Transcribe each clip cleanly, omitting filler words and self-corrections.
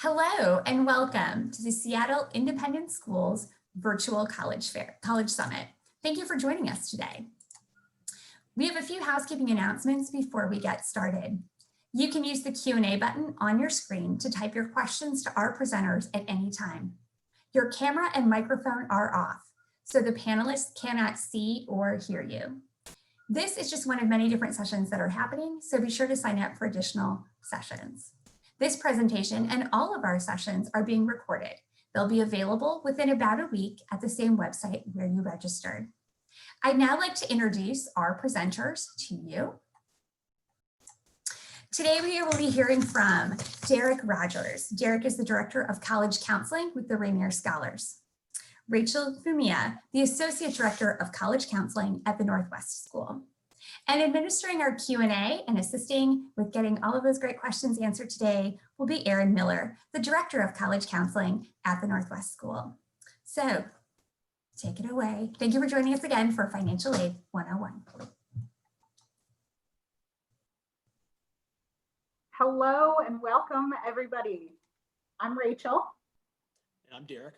Hello and welcome to the Seattle Independent Schools Virtual College Summit. Thank you for joining us today. We have a few housekeeping announcements before we get started. You can use the Q&A button on your screen to type your questions to our presenters at any time. Your camera and microphone are off, so the panelists cannot see or hear you. This is just one of many different sessions that are happening, so be sure to sign up for additional sessions. This presentation and all of our sessions are being recorded. They'll be available within about a week at the same website where you registered. I'd now like to introduce our presenters to you. Today we will be hearing from Derek Rogers. Derek is the Director of College Counseling with the Rainier Scholars. Rachel Fumia, the Associate Director of College Counseling at the Northwest School. And administering our Q&A and assisting with getting all of those great questions answered today will be Erin Miller, the Director of College Counseling at the Northwest School. So take it away. Thank you for joining us again for Financial Aid 101. Hello and welcome everybody. I'm Rachel. And I'm Derek.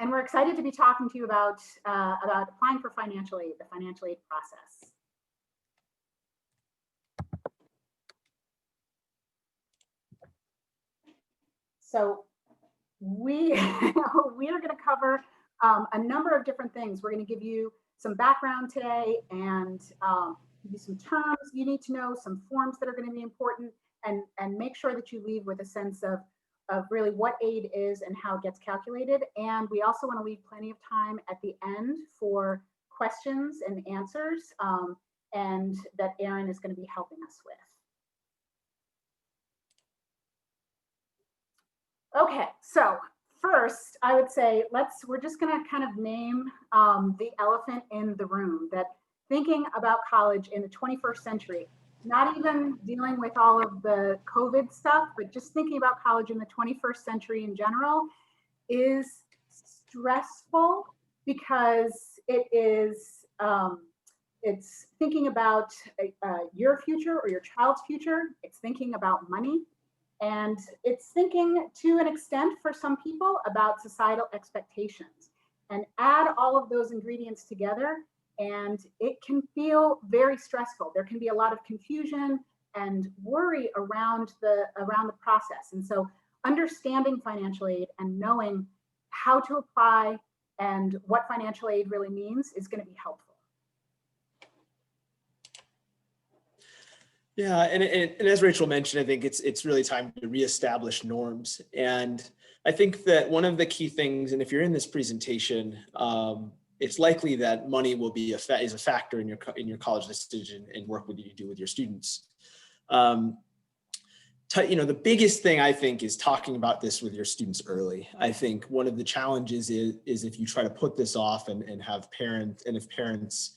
And we're excited to be talking to you about applying for financial aid, the financial aid process. So we are going to cover a number of different things. We're going to give you some background today and give you some terms you need to know, some forms that are going to be important, and make sure that you leave with a sense of really what aid is and how it gets calculated. And we also want to leave plenty of time at the end for questions and answers, and that Erin is going to be helping us with. Okay, so first I would say we're just going to kind of name the elephant in the room, that thinking about college in the 21st century, not even dealing with all of the COVID stuff, but just thinking about college in the 21st century in general is stressful, because it's thinking about your future or your child's future. It's thinking about money, and it's thinking to an extent for some people about societal expectations. And add all of those ingredients together, and it can feel very stressful. There can be a lot of confusion and worry around the process. And so understanding financial aid and knowing how to apply and what financial aid really means is going to be helpful. Yeah, and as Rachel mentioned, I think it's really time to reestablish norms. And I think that one of the key things, and if you're in this presentation, it's likely that money will be is a factor in your college decision and work you do with your students. The biggest thing I think is talking about this with your students early. I think one of the challenges is if you try to put this off and have parents, and if parents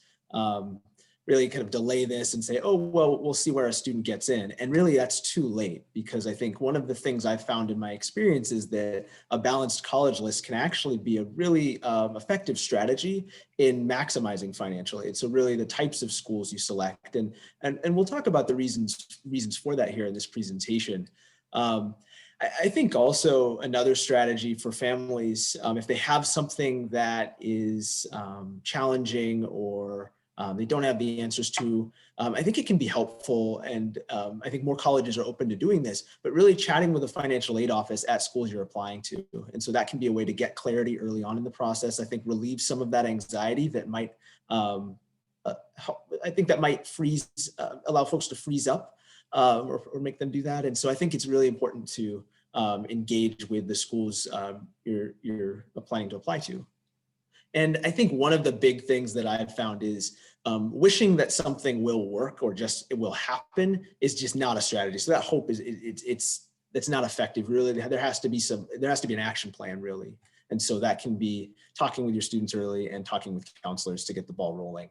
really kind of delay this and say, oh, well, we'll see where a student gets in. And really that's too late, because I think one of the things I've found in my experience is that a balanced college list can actually be a really effective strategy in maximizing financial aid. So really the types of schools you select, and we'll talk about the reasons for that here in this presentation. I think also another strategy for families, if they have something that is challenging or they don't have the answers to, I think it can be helpful, and I think more colleges are open to doing this, but really chatting with a financial aid office at schools you're applying to. And so that can be a way to get clarity early on in the process. I think relieve some of that anxiety that might, I think that might allow folks to freeze up or make them do that. And so I think it's really important to engage with the schools you're applying to apply to. And I think one of the big things that I've found is wishing that something will work or just it will happen is just not a strategy. So that hope it's not effective. Really, there has to be an action plan, really. And so that can be talking with your students early and talking with counselors to get the ball rolling.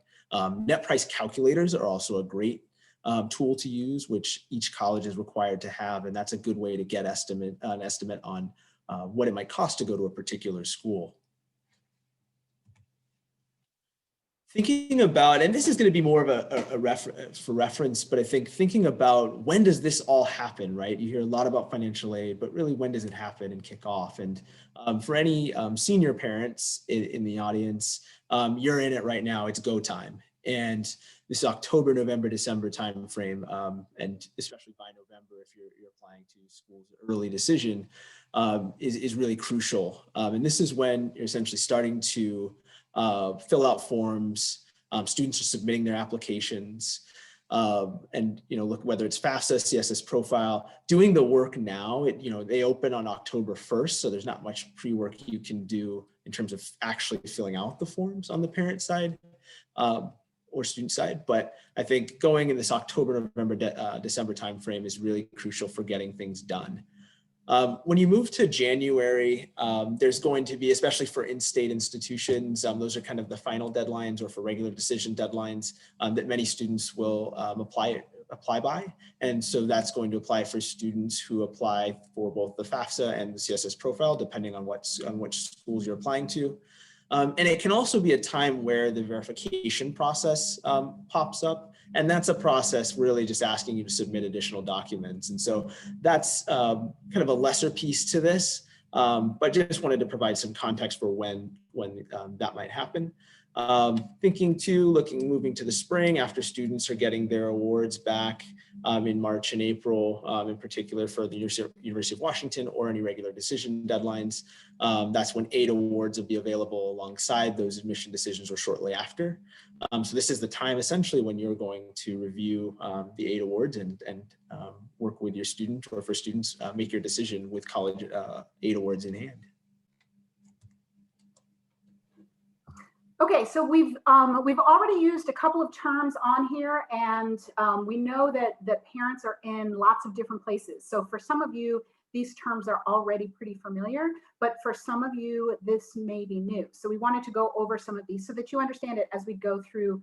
Net price calculators are also a great tool to use, which each college is required to have, and that's a good way to get an estimate on what it might cost to go to a particular school. thinking about, and this is going to be more of a reference, but I think thinking about when does this all happen, right? You hear a lot about financial aid, but really when does it happen and kick off? And for any senior parents in the audience, you're in it right now, it's go time. And this October, November, December timeframe, and especially by November, if you're applying to school's early decision, is really crucial. And this is when you're essentially starting to fill out forms. Students are submitting their applications, and look, whether it's FAFSA, CSS Profile, doing the work now. They open on October 1st, so there's not much pre-work you can do in terms of actually filling out the forms on the parent side or student side. But I think going in this October, November, December timeframe is really crucial for getting things done. When you move to January, there's going to be, especially for in-state institutions, those are kind of the final deadlines, or for regular decision deadlines that many students will apply by. And so that's going to apply for students who apply for both the FAFSA and the CSS Profile, depending on which schools you're applying to. And it can also be a time where the verification process pops up. And that's a process really just asking you to submit additional documents. And so that's kind of a lesser piece to this, but just wanted to provide some context for when that might happen. Thinking too, moving to the spring after students are getting their awards back in March and April, in particular for the University of Washington or any regular decision deadlines. That's when 8 awards will be available alongside those admission decisions or shortly after. So this is the time essentially when you're going to review the 8 awards and work with your student, or for students, make your decision with college 8 awards in hand. Okay, so we've already used a couple of terms on here, and we know that parents are in lots of different places. So for some of you, these terms are already pretty familiar, but for some of you, this may be new. So we wanted to go over some of these so that you understand it as we go through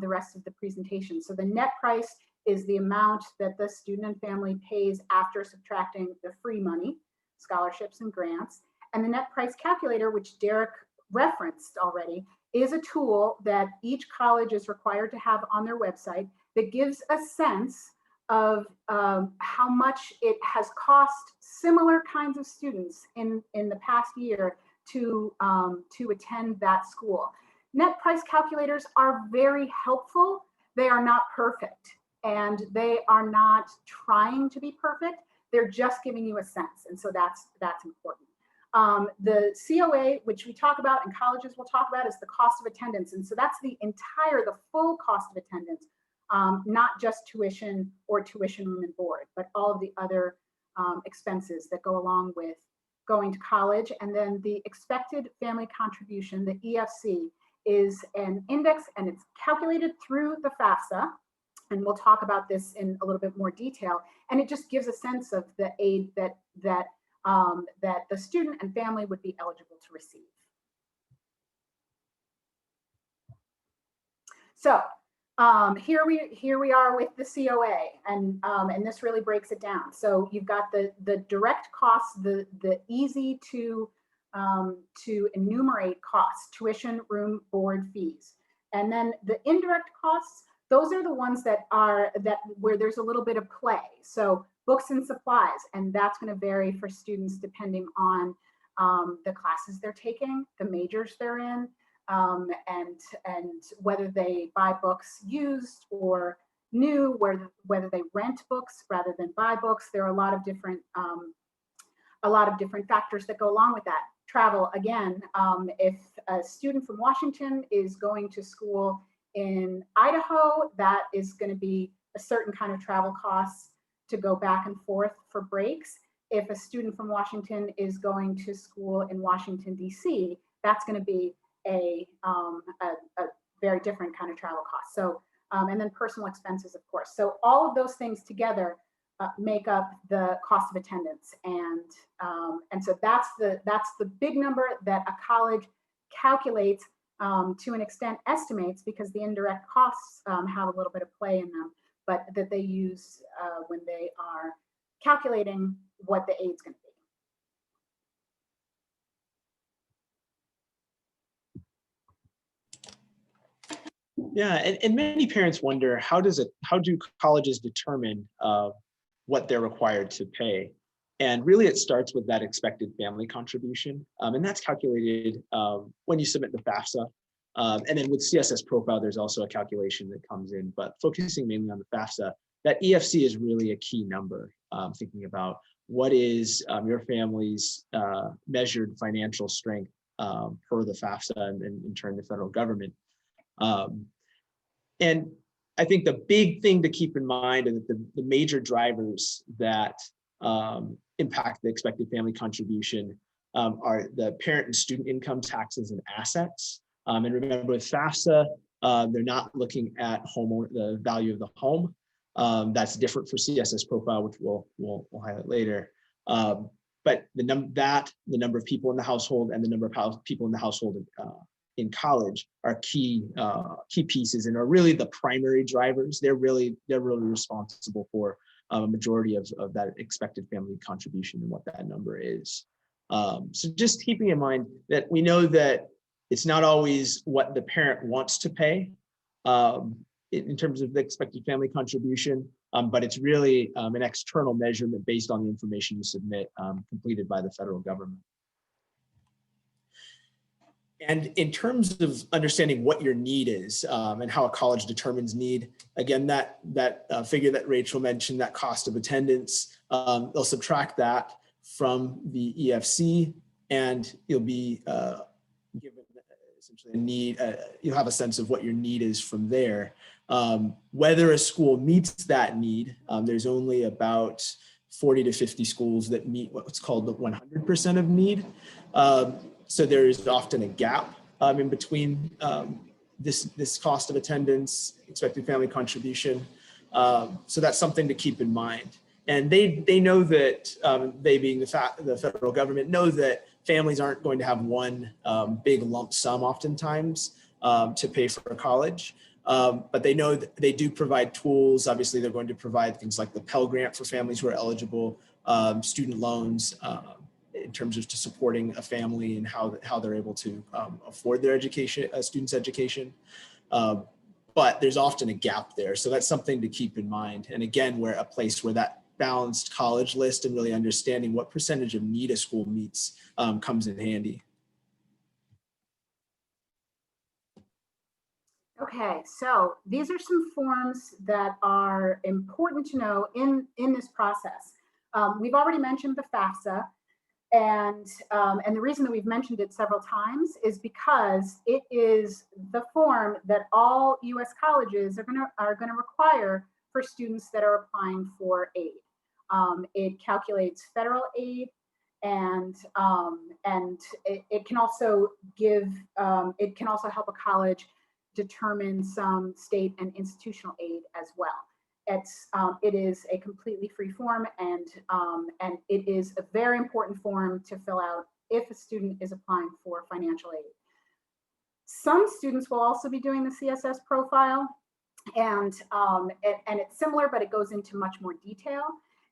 the rest of the presentation. So the net price is the amount that the student and family pays after subtracting the free money, scholarships and grants. And the net price calculator, which Derek referenced already, is a tool that each college is required to have on their website that gives a sense of how much it has cost similar kinds of students in the past year to attend that school. Net price calculators are very helpful. They are not perfect, and they are not trying to be perfect. They're just giving you a sense, and so that's important. The COA, which we talk about and colleges will talk about, is the cost of attendance. And so that's the full cost of attendance, not just tuition or tuition room and board, but all of the other expenses that go along with going to college. And then the expected family contribution, the EFC, is an index, and it's calculated through the FAFSA. And we'll talk about this in a little bit more detail. And it just gives a sense of the aid that the student and family would be eligible to receive. So here we are with the COA, and this really breaks it down. So you've got the direct costs, the easy to enumerate costs, tuition, room, board, fees, and then the indirect costs. Those are the ones where there's a little bit of play. So books and supplies, and that's going to vary for students depending on the classes they're taking, the majors they're in, and whether they buy books used or new, whether they rent books rather than buy books. There are a lot of different factors that go along with that. Travel, again, if a student from Washington is going to school in Idaho, that is going to be a certain kind of travel costs to go back and forth for breaks. If a student from Washington is going to school in Washington, D.C., that's going to be a very different kind of travel cost. So, and then personal expenses, of course. So all of those things together make up the cost of attendance, and so that's the big number that a college calculates, to an extent estimates, because the indirect costs have a little bit of play in them, but that they use when they are calculating what the aid's going to be. Yeah, and many parents wonder, how do colleges determine what they're required to pay? And really it starts with that expected family contribution. And that's calculated when you submit the FAFSA. And then with CSS Profile, there's also a calculation that comes in, but focusing mainly on the FAFSA, that EFC is really a key number, thinking about what is your family's measured financial strength per the FAFSA and in turn the federal government. And I think the big thing to keep in mind and the major drivers that impact the expected family contribution are the parent and student income taxes and assets. And remember with FAFSA, they're not looking at the value of the home. That's different for CSS Profile, which we'll highlight later. But the number of people in the household and the number of people in the household in college are key pieces and are really the primary drivers. They're really responsible for a majority of that expected family contribution and what that number is. So just keeping in mind that we know that it's not always what the parent wants to pay in terms of the expected family contribution, but it's really an external measurement based on the information you submit completed by the federal government. And in terms of understanding what your need is and how a college determines need, again, that figure that Rachel mentioned, that cost of attendance, they'll subtract that from the EFC, and you'll be given essentially a need. You'll have a sense of what your need is from there. Whether a school meets that need, there's only about 40 to 50 schools that meet what's called the 100% of need. So there is often a gap in between this cost of attendance, expected family contribution. So that's something to keep in mind. And they know that, they being the federal government, know that families aren't going to have one big lump sum oftentimes to pay for a college. But they know that they do provide tools. Obviously, they're going to provide things like the Pell Grant for families who are eligible, student loans, in terms of just supporting a family and how they're able to afford their education, a student's education. But there's often a gap there. So that's something to keep in mind. And again, we're a place where that balanced college list and really understanding what percentage of need a school meets comes in handy. Okay, so these are some forms that are important to know in this process. We've already mentioned the FAFSA. And the reason that we've mentioned it several times is because it is the form that all U.S. colleges are going to require for students that are applying for aid. It calculates federal aid, and it can also help a college determine some state and institutional aid as well. It is a completely free form, and it is a very important form to fill out if a student is applying for financial aid. Some students will also be doing the CSS profile, and it's similar, but it goes into much more detail,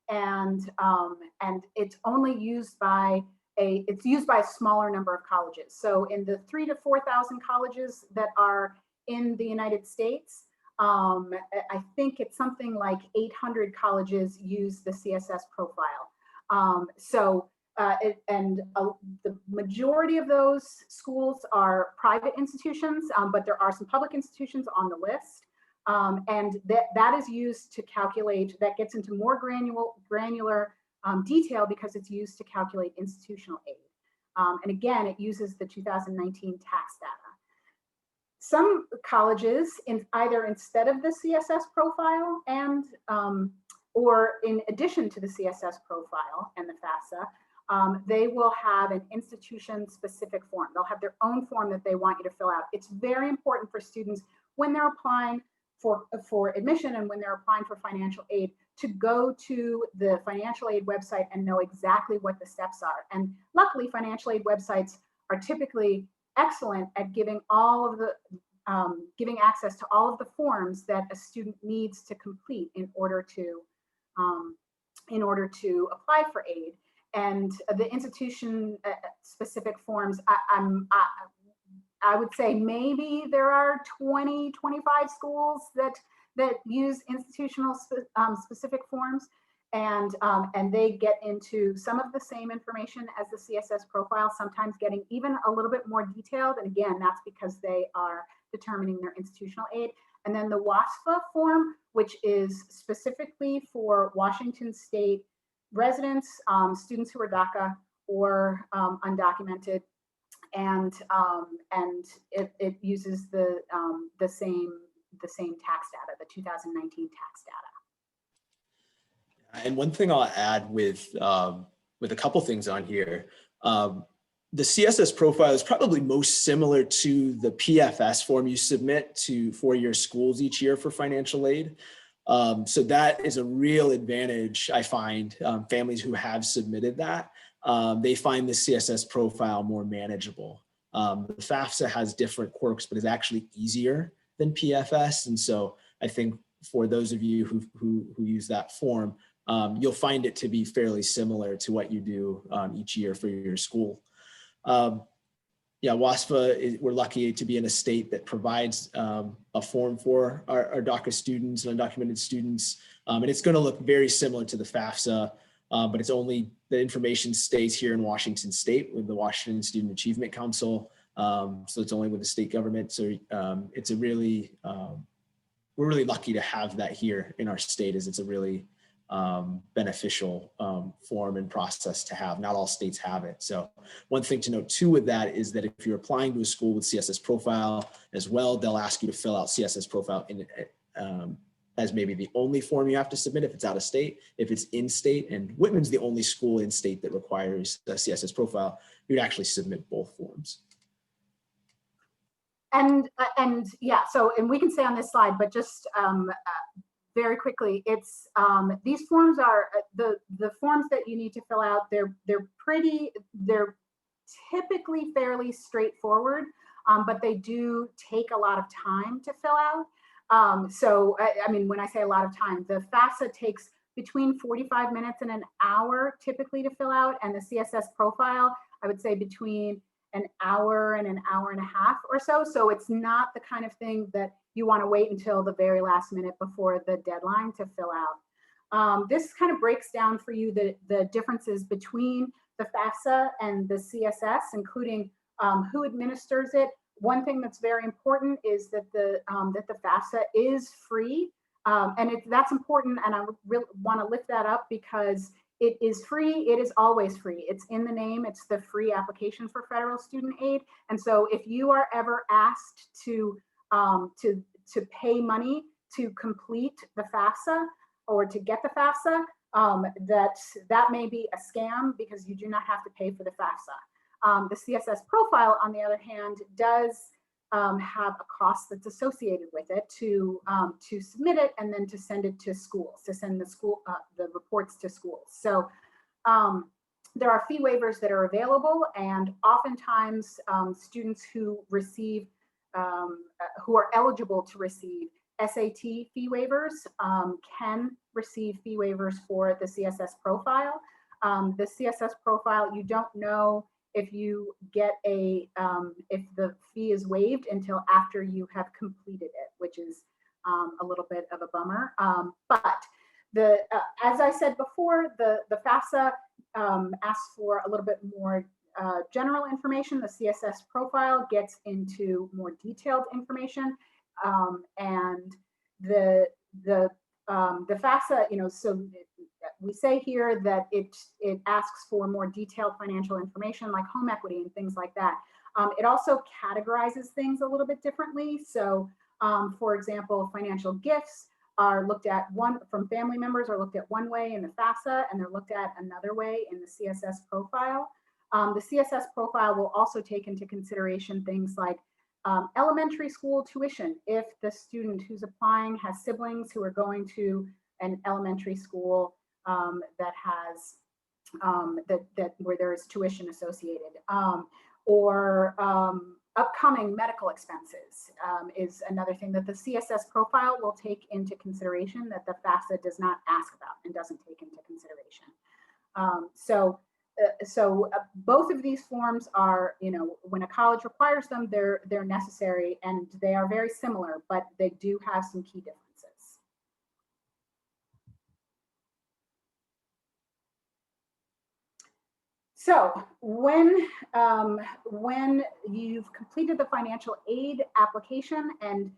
and it's only used by a smaller number of colleges. So in the 3,000 to 4,000 colleges that are in the United States, I think it's something like 800 colleges use the CSS profile. The majority of those schools are private institutions, but there are some public institutions on the list. And that is used to calculate, that gets into more granular detail because it's used to calculate institutional aid. And again, it uses the 2019 tax data. Some colleges, either instead of the CSS profile or in addition to the CSS profile and the FAFSA, they will have an institution-specific form. They'll have their own form that they want you to fill out. It's very important for students when they're applying for admission and when they're applying for financial aid to go to the financial aid website and know exactly what the steps are. And luckily, financial aid websites are typically excellent at giving giving access to all of the forms that a student needs to complete in order to apply for aid. And the institution specific forms, I would say maybe there are 20, 25 schools that use institutional specific forms, and they get into some of the same information as the CSS profile, sometimes getting even a little bit more detailed. And again, that's because they are determining their institutional aid. And then the WASFA form, which is specifically for Washington State residents, students who are DACA or undocumented, and it uses the same tax data, the 2019 tax data. And one thing I'll add with a couple things on here, the CSS profile is probably most similar to the PFS form you submit for your schools each year for financial aid. So that is a real advantage, I find. Families who have submitted that, they find the CSS profile more manageable. The FAFSA has different quirks, but is actually easier than PFS. And so I think for those of you who use that form, you'll find it to be fairly similar to what you do each year for your school. Yeah, WASFA, we're lucky to be in a state that provides a form for our DACA students and undocumented students. And it's going to look very similar to the FAFSA, but it's only, the information stays here in Washington State with the Washington Student Achievement Council. So it's only with the state government. So it's a really, we're really lucky to have that here in our state, as it's a really beneficial form and process to have. Not all states have it. So one thing to note too with that is that if you're applying to a school with CSS Profile as well, they'll ask you to fill out CSS Profile in, as maybe the only form you have to submit if it's out of state. If it's in state, and Whitman's the only school in state that requires the CSS Profile, you'd actually submit both forms. And yeah, so, and we can stay on this slide, but just very quickly, it's these forms are the forms that you need to fill out. They're typically fairly straightforward, but they do take a lot of time to fill out. So I mean, when I say a lot of time, the FAFSA takes between 45 minutes and an hour typically to fill out, and the CSS Profile, I would say between an hour and an hour and a half or so. So it's not the kind of thing that you want to wait until the very last minute before the deadline to fill out. This kind of breaks down for you the differences between the FAFSA and the CSS, including who administers it. One thing that's very important is that the FAFSA is free, and that's important. And I really want to lift that up because it is free. It is always free. It's in the name. It's the free application for federal student aid. And so if you are ever asked to pay money to complete the FAFSA or to get the FAFSA, that may be a scam because you do not have to pay for the FAFSA. The CSS Profile, on the other hand, does have a cost that's associated with it to submit it and then to send it to schools, to send the reports to schools. So there are fee waivers that are available, and oftentimes students who receive, who are eligible to receive SAT fee waivers can receive fee waivers for the CSS Profile. The CSS Profile, you don't know if you get if the fee is waived until after you have completed it, which is a little bit of a bummer. But as I said before, the FAFSA asks for a little bit more general information. The CSS Profile gets into more detailed information, and the FAFSA, so we say here that it asks for more detailed financial information like home equity and things like that. It also categorizes things a little bit differently. So for example, financial gifts are looked at from family members are looked at one way in the FAFSA, and they're looked at another way in the CSS Profile. The CSS Profile will also take into consideration things like elementary school tuition. If the student who's applying has siblings who are going to an elementary school that has where there is tuition associated, or upcoming medical expenses is another thing that the CSS Profile will take into consideration that the FAFSA does not ask about and doesn't take into consideration. So both of these forms are, when a college requires them, they're necessary, and they are very similar, but they do have some key differences. So when you've completed the financial aid application and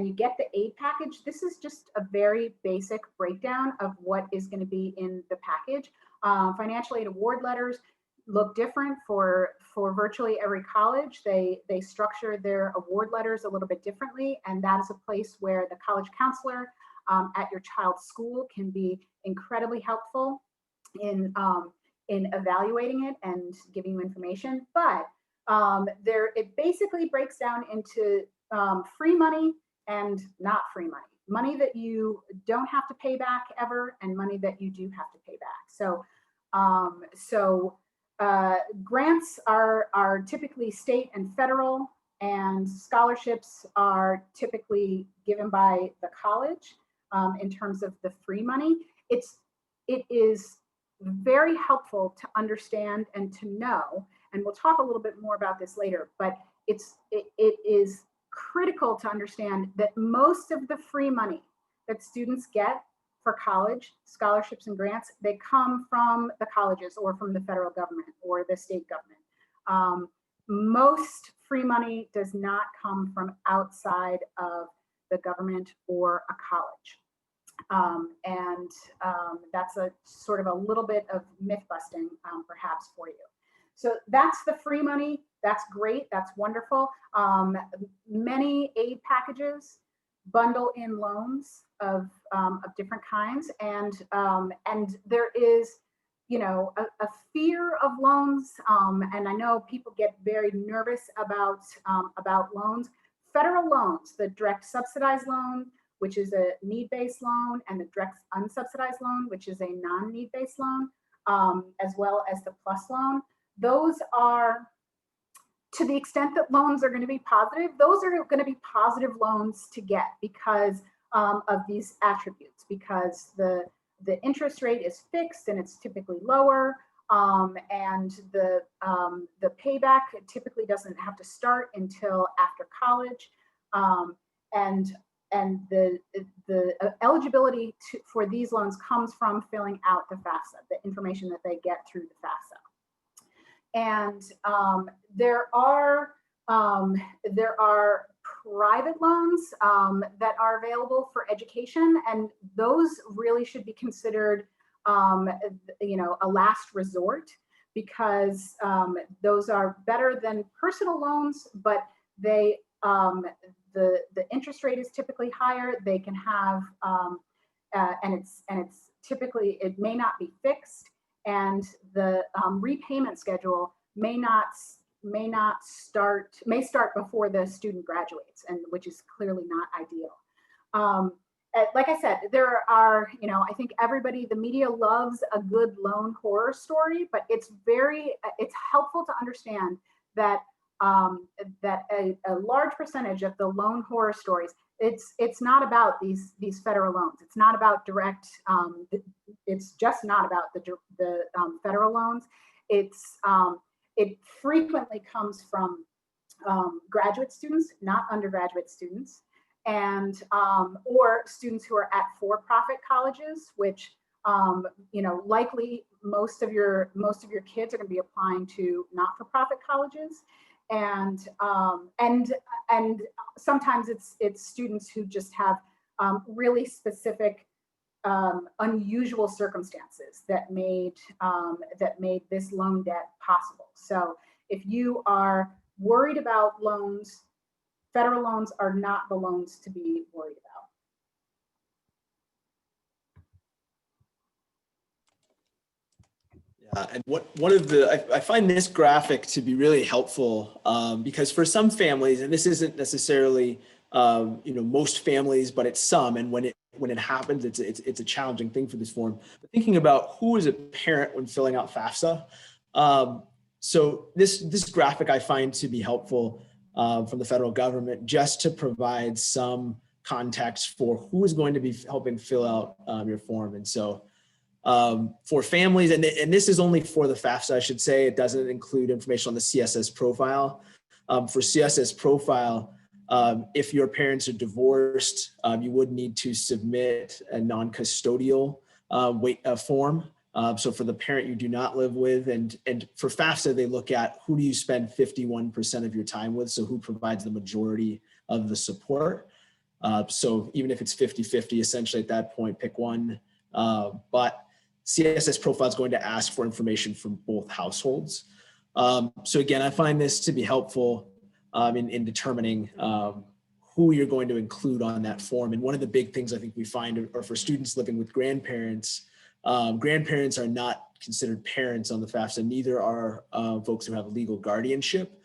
you get the aid package, this is just a very basic breakdown of what is going to be in the package. Financial aid award letters look different for virtually every college. They structure their award letters a little bit differently, and that is a place where the college counselor at your child's school can be incredibly helpful in evaluating it and giving you information. But it basically breaks down into free money and not free money. Money that you don't have to pay back ever, and money that you do have to pay back. So grants are typically state and federal, and scholarships are typically given by the college. In terms of the free money, it is very helpful to understand and to know, and we'll talk a little bit more about this later, but it is critical to understand that most of the free money that students get for college, scholarships and grants, they come from the colleges or from the federal government or the state government. Most free money does not come from outside of the government or a college. That's a sort of a little bit of myth busting, perhaps, for you. So that's the free money. That's great. That's wonderful. Many aid packages bundle in loans of different kinds, and there is, a fear of loans. And I know people get very nervous about loans. Federal loans, the direct subsidized loan, which is a need-based loan, and the direct unsubsidized loan, which is a non-need-based loan, as well as the PLUS loan. Those are, to the extent that loans are going to be positive, those are going to be positive loans to get because of these attributes, because the interest rate is fixed and it's typically lower, and the payback typically doesn't have to start until after college, and the eligibility for these loans comes from filling out the FAFSA, the information that they get through the FAFSA. And there are private loans that are available for education, and those really should be considered, a last resort, because those are better than personal loans, but they the interest rate is typically higher. They can have, and it's typically, it may not be fixed, and the repayment schedule may start before the student graduates, and which is clearly not ideal. Like I said, there are, I think the media loves a good loan horror story, but it's helpful to understand that a large percentage of the loan horror stories, it's not about these federal loans. It's not about direct. It's just not about the federal loans. It frequently comes from graduate students, not undergraduate students, and or students who are at for-profit colleges, which likely most of your kids are going to be applying to not-for-profit colleges. And sometimes it's students who just have really specific unusual circumstances that made this loan debt possible. So if you are worried about loans, federal loans are not the loans to be worried about. And I find this graphic to be really helpful because for some families, and this isn't necessarily most families, but it's some, and when it happens, it's a challenging thing for this form. But thinking about who is a parent when filling out FAFSA, so this graphic I find to be helpful from the federal government, just to provide some context for who is going to be helping fill out your form. And so For families, and this is only for the FAFSA, I should say, it doesn't include information on the CSS profile. For CSS profile, if your parents are divorced, you would need to submit a non-custodial form. So for the parent you do not live with, and for FAFSA, they look at who do you spend 51% of your time with, so who provides the majority of the support. So even if it's 50-50, essentially at that point, pick one. But CSS profile is going to ask for information from both households. So again, I find this to be helpful in determining who you're going to include on that form. And one of the big things I think we find are for students living with grandparents, grandparents are not considered parents on the FAFSA, neither are folks who have legal guardianship.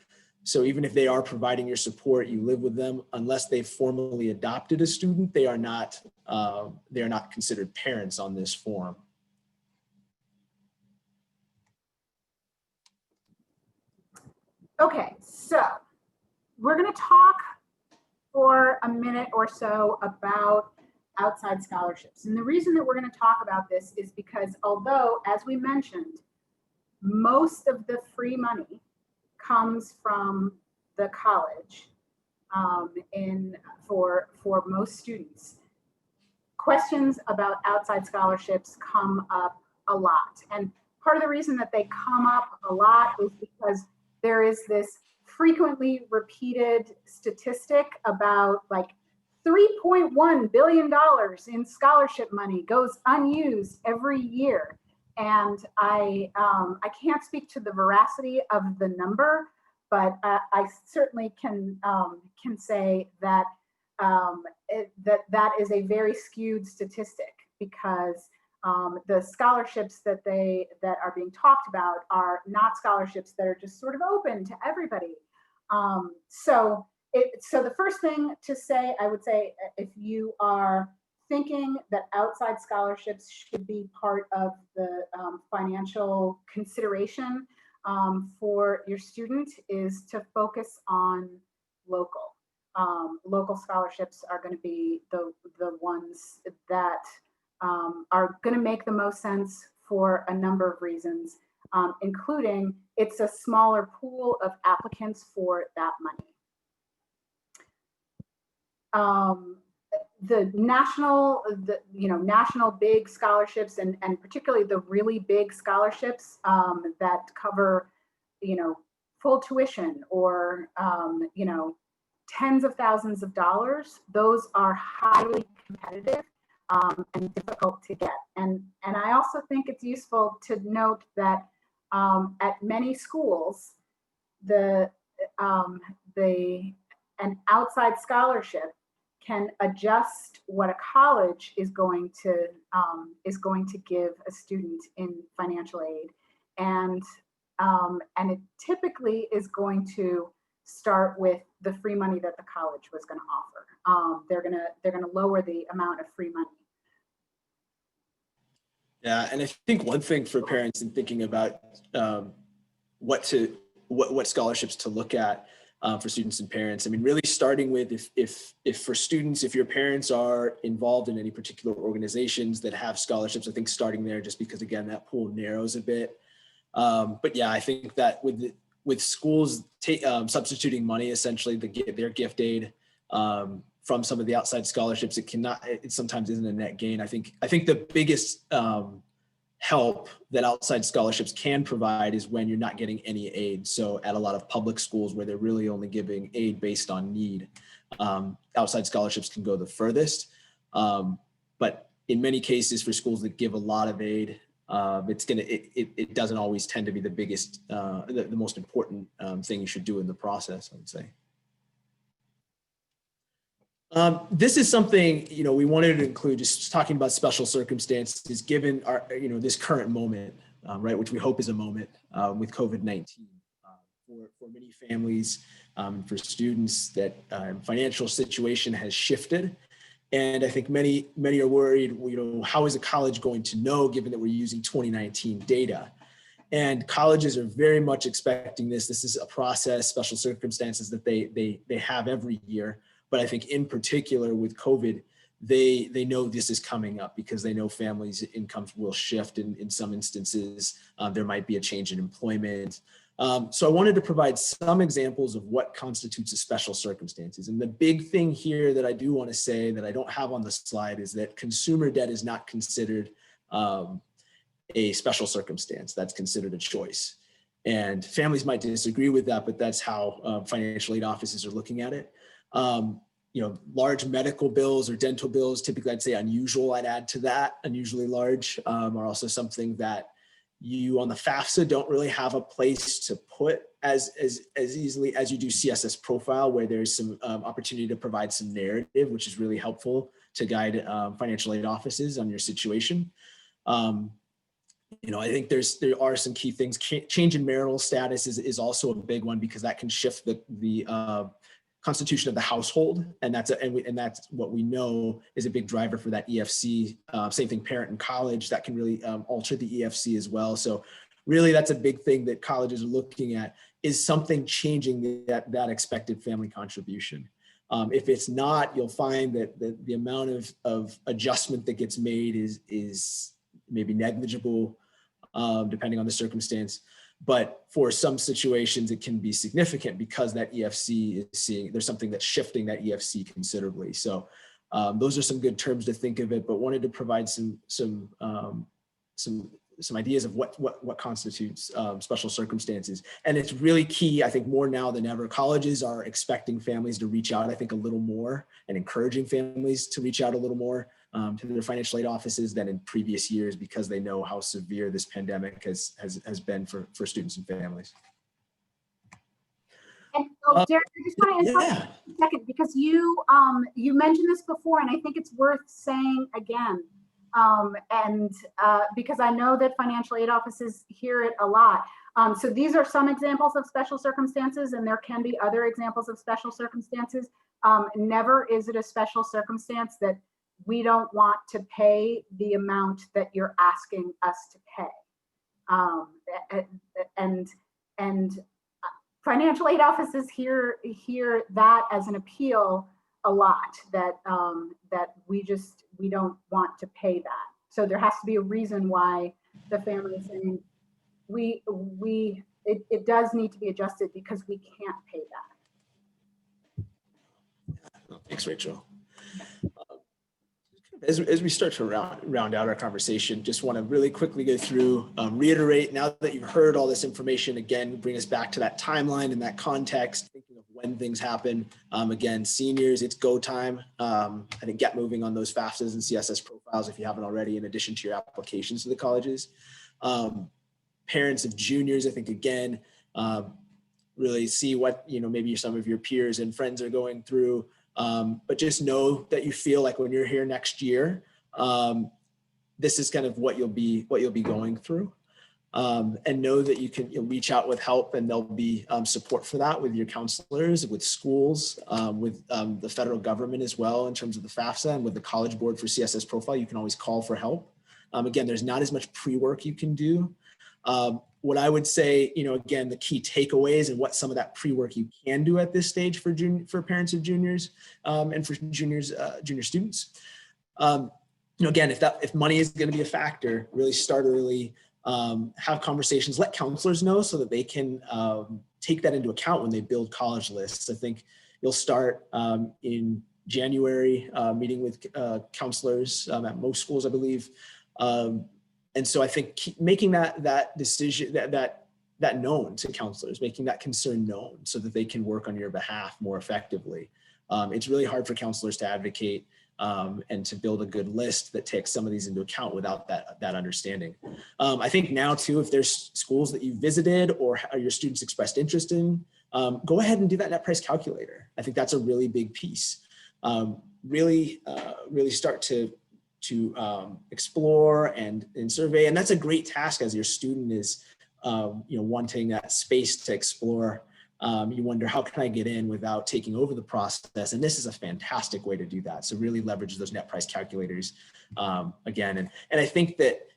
So even if they are providing your support, you live with them, unless they formally adopted a student, they are not considered parents on this form. Okay, so we're going to talk for a minute or so about outside scholarships. And the reason that we're going to talk about this is because although, as we mentioned, most of the free money comes from the college for most students, questions about outside scholarships come up a lot. And part of the reason that they come up a lot is because there is this frequently repeated statistic about like $3.1 billion in scholarship money goes unused every year. And I can't speak to the veracity of the number, but I certainly can say that that is a very skewed statistic, because the scholarships that are being talked about are not scholarships that are just sort of open to everybody. So the first thing to say, I would say, if you are thinking that outside scholarships should be part of the financial consideration for your student, is to focus on local. Local scholarships are going to be the ones that are going to make the most sense for a number of reasons, including it's a smaller pool of applicants for that money. The national big scholarships, and particularly the really big scholarships that cover, full tuition or, tens of thousands of dollars, those are highly competitive and difficult to get. And I also think it's useful to note that at many schools, an outside scholarship can adjust what a college is going to give a student in financial aid, and it typically is going to start with the free money that the college was going to offer. They're gonna lower the amount of free money. Yeah, and I think one thing for parents in thinking about what scholarships to look at for students and parents, I mean, really starting with if for students, if your parents are involved in any particular organizations that have scholarships, I think starting there, just because again that pool narrows a bit. But yeah, I think that with schools substituting money, essentially their gift aid from some of the outside scholarships, it sometimes isn't a net gain. I think the biggest help that outside scholarships can provide is when you're not getting any aid. So at a lot of public schools where they're really only giving aid based on need, outside scholarships can go the furthest. But in many cases for schools that give a lot of aid, it doesn't always tend to be the biggest, the most important thing you should do in the process, I would say. This is something, we wanted to include, just talking about special circumstances given our, this current moment, right, which we hope is a moment with COVID-19 for many families, for students, that financial situation has shifted. And I think many are worried, how is a college going to know, given that we're using 2019 data? And colleges are very much expecting this. This is a process, special circumstances that they have every year. But I think in particular with COVID, they know this is coming up because they know families' incomes will shift in some instances. There might be a change in employment. So I wanted to provide some examples of what constitutes a special circumstances. And the big thing here that I do want to say that I don't have on the slide is that consumer debt is not considered a special circumstance. That's considered a choice. And families might disagree with that, but that's how financial aid offices are looking at it. Large medical bills or dental bills, typically I'd say unusual, I'd add to that, unusually large, are also something that you on the FAFSA don't really have a place to put as easily as you do CSS Profile, where there's some opportunity to provide some narrative, which is really helpful to guide financial aid offices on your situation. I think there are some key things. Change in marital status is also a big one, because that can shift the constitution of the household, and that's what we know is a big driver for that EFC. Same thing, parent in college, that can really alter the EFC as well. So really, that's a big thing that colleges are looking at, is something changing that expected family contribution. If it's not, you'll find that the amount of adjustment that gets made is maybe negligible, depending on the circumstance. But for some situations, it can be significant because that EFC is there's something that's shifting that EFC considerably. So those are some good terms to think of it, but wanted to provide some ideas of what constitutes special circumstances. And it's really key, I think, more now than ever. Colleges are expecting families to reach out, I think, a little more, and encouraging families to reach out a little more to their financial aid offices than in previous years, because they know how severe this pandemic has been for students and families. And Derek, I just want to interrupt for a second, because you mentioned this before, and I think it's worth saying again. Because I know that financial aid offices hear it a lot. So these are some examples of special circumstances, and there can be other examples of special circumstances. Never is it a special circumstance that we don't want to pay the amount that you're asking us to pay. And financial aid offices hear that as an appeal a lot, that we don't want to pay that. So there has to be a reason why the family is saying it does need to be adjusted, because we can't pay that. Thanks, Rachel. As we start to round out our conversation, just want to really quickly go through, reiterate, now that you've heard all this information, again, bring us back to that timeline and that context, thinking of when things happen. Again, seniors, it's go time. I think get moving on those FAFSAs and CSS profiles if you haven't already, in addition to your applications to the colleges. Parents of juniors, I think, again, really see what, maybe some of your peers and friends are going through. But just know that you feel like when you're here next year, this is kind of what you'll be going through, and know that you'll reach out with help, and there'll be support for that with your counselors, with schools, with the federal government as well, in terms of the FAFSA, and with the College Board for CSS Profile. You can always call for help. Again, there's not as much pre-work you can do. What I would say, again, the key takeaways and what some of that pre-work you can do at this stage for parents of juniors and for junior students. Again, if money is going to be a factor, really start early, have conversations, let counselors know so that they can take that into account when they build college lists. I think you'll start in January meeting with counselors at most schools, I believe. And so I think making that decision, that known to counselors, making that concern known so that they can work on your behalf more effectively. It's really hard for counselors to advocate and to build a good list that takes some of these into account without that understanding. I think now too, if there's schools that you visited or your students expressed interest in, go ahead and do that net price calculator. I think that's a really big piece. Really start to explore and survey. And that's a great task as your student is, wanting that space to explore. You wonder, how can I get in without taking over the process? And this is a fantastic way to do that. So really leverage those net price calculators again. And I think that,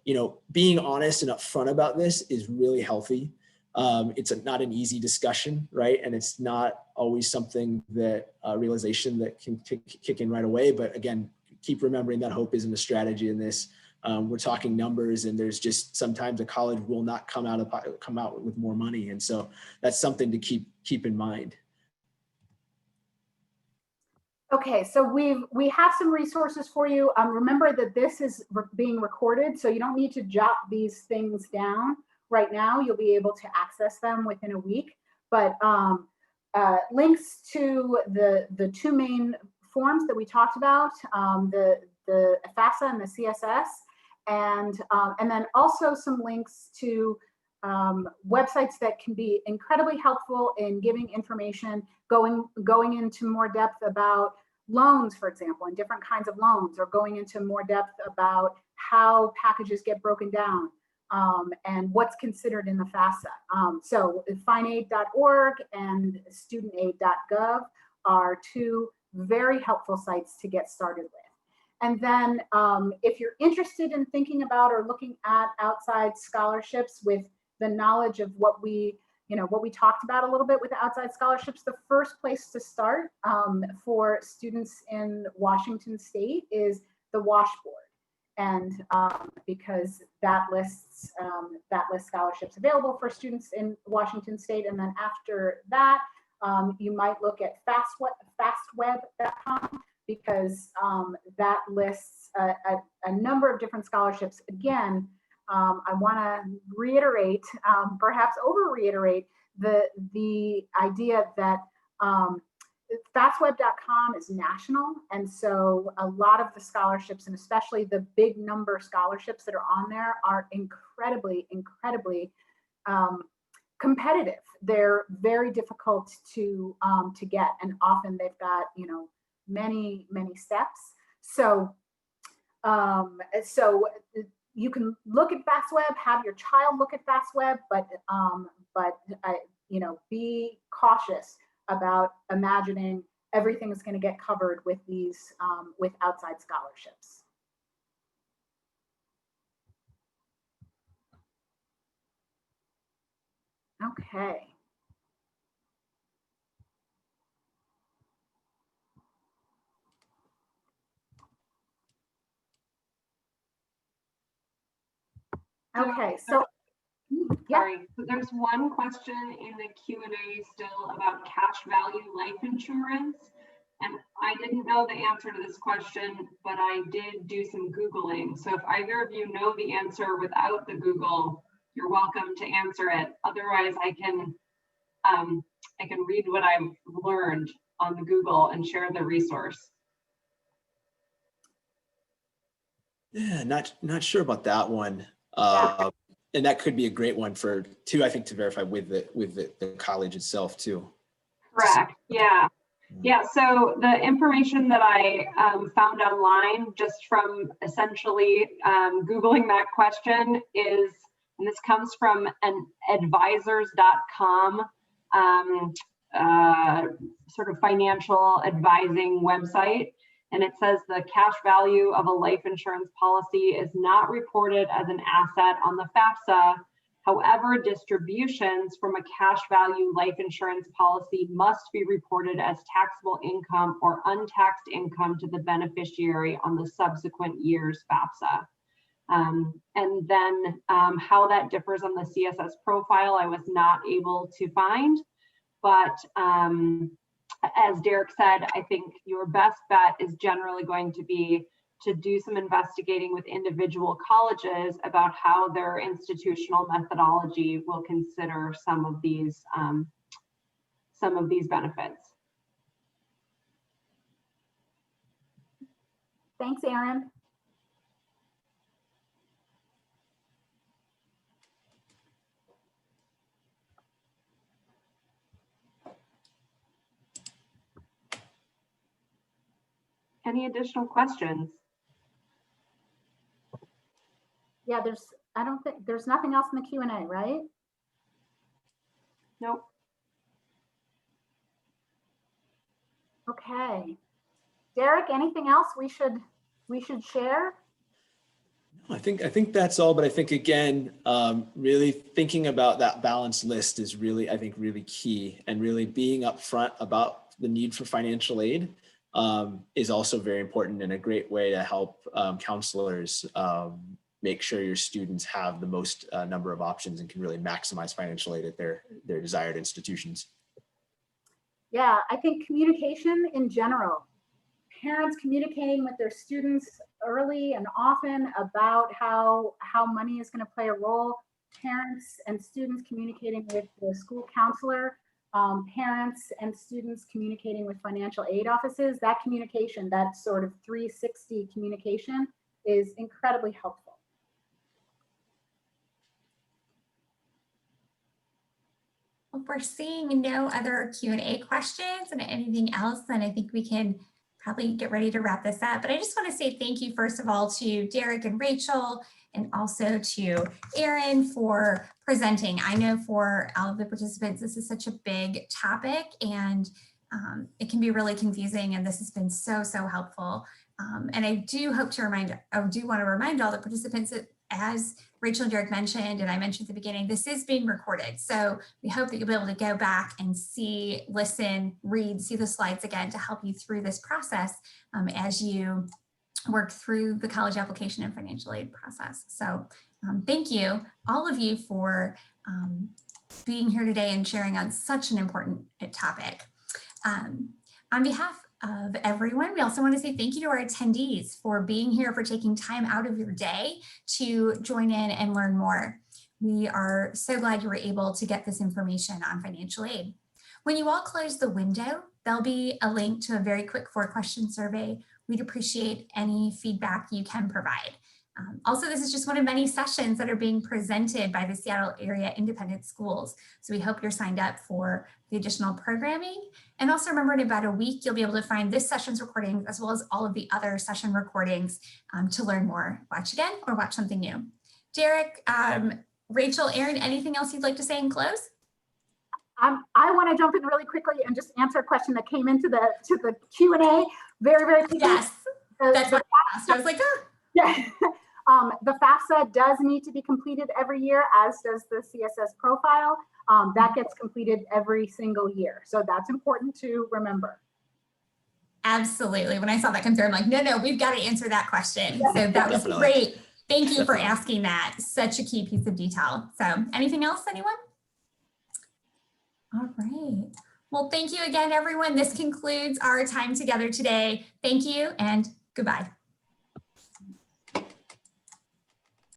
being honest and upfront about this is really healthy. It's not an easy discussion, right? And it's not always something that realization that can kick in right away. But again, keep remembering that hope isn't a strategy in this. We're talking numbers, and there's just sometimes a college will not come out with more money. And so that's something to keep in mind. Okay, so we have some resources for you. Remember that this is being recorded, so you don't need to jot these things down right now. You'll be able to access them within a week. But links to the two main forms that we talked about, the FAFSA and the CSS, and then also some links to websites that can be incredibly helpful in giving information, going into more depth about loans, for example, and different kinds of loans, or going into more depth about how packages get broken down, and what's considered in the FAFSA. So finaid.org and studentaid.gov are two very helpful sites to get started with. And then if you're interested in thinking about or looking at outside scholarships with the knowledge of what we talked about a little bit with outside scholarships, the first place to start for students in Washington State is the WASH board. And because that lists scholarships available for students in Washington State. And then after that, you might look at fastweb.com, because that lists a number of different scholarships. Again, I want to reiterate, perhaps over-reiterate, the idea that fastweb.com is national, and so a lot of the scholarships, and especially the big number scholarships that are on there, are incredibly competitive. They're very difficult to get, and often they've got many steps. So you can look at FastWeb, have your child look at FastWeb, but be cautious about imagining everything is going to get covered with these with outside scholarships. Okay. Okay, so yeah. Sorry, so there's one question in the Q&A still about cash value life insurance. And I didn't know the answer to this question, but I did do some Googling. So if either of you know the answer without the Google, you're welcome to answer it. Otherwise, I can read what I've learned on the Google and share the resource. Yeah, not sure about that one. And that could be a great one for I think, to verify with the college itself too. Correct. Yeah. Yeah. So the information that I found online just from essentially Googling that question is, and this comes from an advisors.com sort of financial advising website. And it says the cash value of a life insurance policy is not reported as an asset on the FAFSA. However, distributions from a cash value life insurance policy must be reported as taxable income or untaxed income to the beneficiary on the subsequent year's FAFSA. And then how that differs on the CSS profile, I was not able to find, but as Derek said, I think your best bet is generally going to be to do some investigating with individual colleges about how their institutional methodology will consider some of these benefits. Thanks, Erin. Any additional questions? Yeah, I don't think there's nothing else in the Q&A, right? Nope. Okay. Derek, anything else we should share? I think that's all, but I think again, really thinking about that balanced list is really, I think, really key, and really being upfront about the need for financial aid. is also very important and a great way to help counselors make sure your students have the most number of options and can really maximize financial aid at their desired institutions. Yeah, I think communication in general, parents communicating with their students early and often about how money is going to play a role, parents and students communicating with the school counselor, parents and students communicating with financial aid offices. That communication, that sort of 360 communication, is incredibly helpful. If we're seeing no other Q&A questions and anything else, then I think we can probably get ready to wrap this up. But I just want to say thank you, first of all, to Derek and Rachel, and also to Erin for presenting. I know for all of the participants, this is such a big topic, and it can be really confusing, and this has been so helpful. And I do want to remind all the participants that, as Rachel and Derek mentioned, and I mentioned at the beginning, this is being recorded. So we hope that you'll be able to go back and see, listen, read, see the slides again to help you through this process as you work through the college application and financial aid process. So thank you, all of you, for being here today and sharing on such an important topic. On behalf of everyone, we also want to say thank you to our attendees for being here, for taking time out of your day to join in and learn more. We are so glad you were able to get this information on financial aid. When you all close the window, there'll be a link to a very quick 4-question survey. We'd appreciate any feedback you can provide. Also, this is just one of many sessions that are being presented by the Seattle Area Independent Schools. So we hope you're signed up for the additional programming. And also remember, in about a week, you'll be able to find this session's recordings as well as all of the other session recordings to learn more, watch again, or watch something new. Derek, Rachel, Erin, anything else you'd like to say in close? I want to jump in really quickly and just answer a question that came into the Q&A very quickly. Yes, that's what I asked. I was like, oh. Yeah. The FAFSA does need to be completed every year, as does the CSS profile. That gets completed every single year. So that's important to remember. Absolutely. When I saw that come through, I'm like, no, we've got to answer that question. So that was great. Thank you for asking that. Such a key piece of detail. So anything else, anyone? All right. Well, thank you again, everyone. This concludes our time together today. Thank you and goodbye.